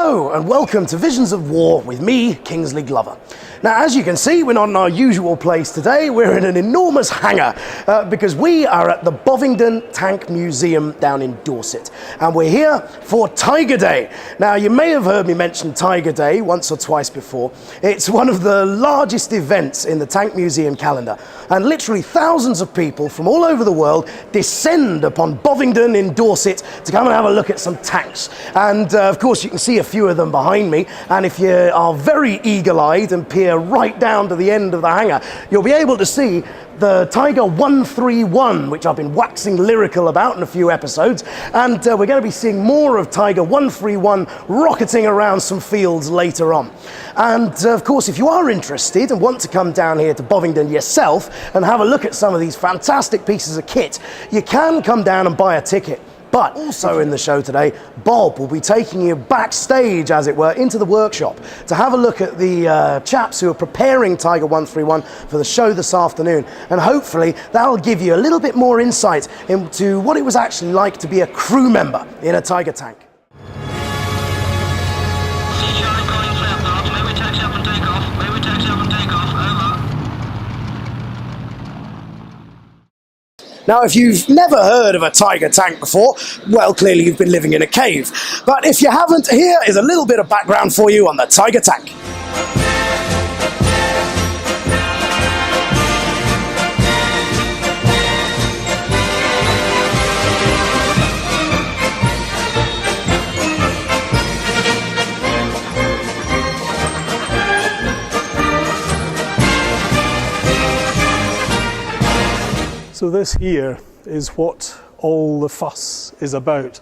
Hello and welcome to Visions of War with me, Kingsley Glover. Now, as you can see, we're not in our usual place today. We're in an enormous hangar because we are at the Bovingdon Tank Museum down in Dorset, and we're here for Tiger Day. Now, you may have heard me mention Tiger Day once or twice before. It's one of the largest events in the Tank Museum calendar, and literally thousands of people from all over the world descend upon Bovingdon in Dorset to come and have a look at some tanks. And of course, you can see a few of them behind me, and if you are very eagle-eyed and peer right down to the end of the hangar, you'll be able to see the Tiger 131, which I've been waxing lyrical about in a few episodes, and we're going to be seeing more of Tiger 131 rocketing around some fields later on. And of course, if you are interested and want to come down here to Bovingdon yourself and have a look at some of these fantastic pieces of kit, you can come down and buy a ticket. But also in the show today, Bob will be taking you backstage, as it were, into the workshop to have a look at the chaps who are preparing Tiger 131 for the show this afternoon. And hopefully that'll give you a little bit more insight into what it was actually like to be a crew member in a Tiger tank. Now, if you've never heard of a Tiger tank before, well, clearly you've been living in a cave. But if you haven't, here is a little bit of background for you on the Tiger tank. So this here is what all the fuss is about.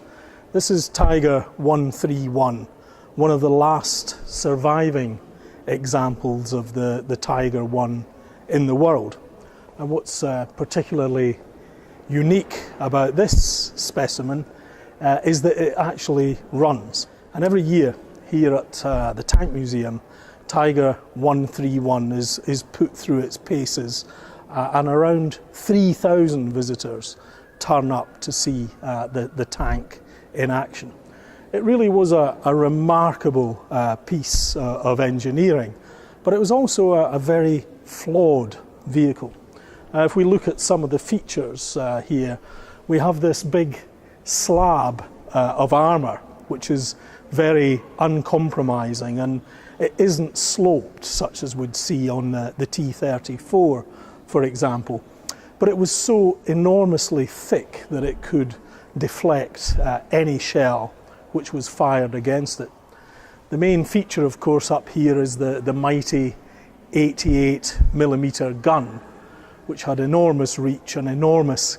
This is Tiger 131, one of the last surviving examples of the Tiger 1 in the world. And what's particularly unique about this specimen is that it actually runs. And every year here at the Tank Museum, Tiger 131 is put through its paces, and around 3,000 visitors turn up to see the tank in action. It really was a remarkable piece of engineering, but it was also a very flawed vehicle. If we look at some of the features here, we have this big slab of armour, which is very uncompromising, and it isn't sloped such as we'd see on the T-34, for example, but it was so enormously thick that it could deflect any shell which was fired against it. The main feature, of course, up here is the mighty 88mm gun, which had enormous reach and enormous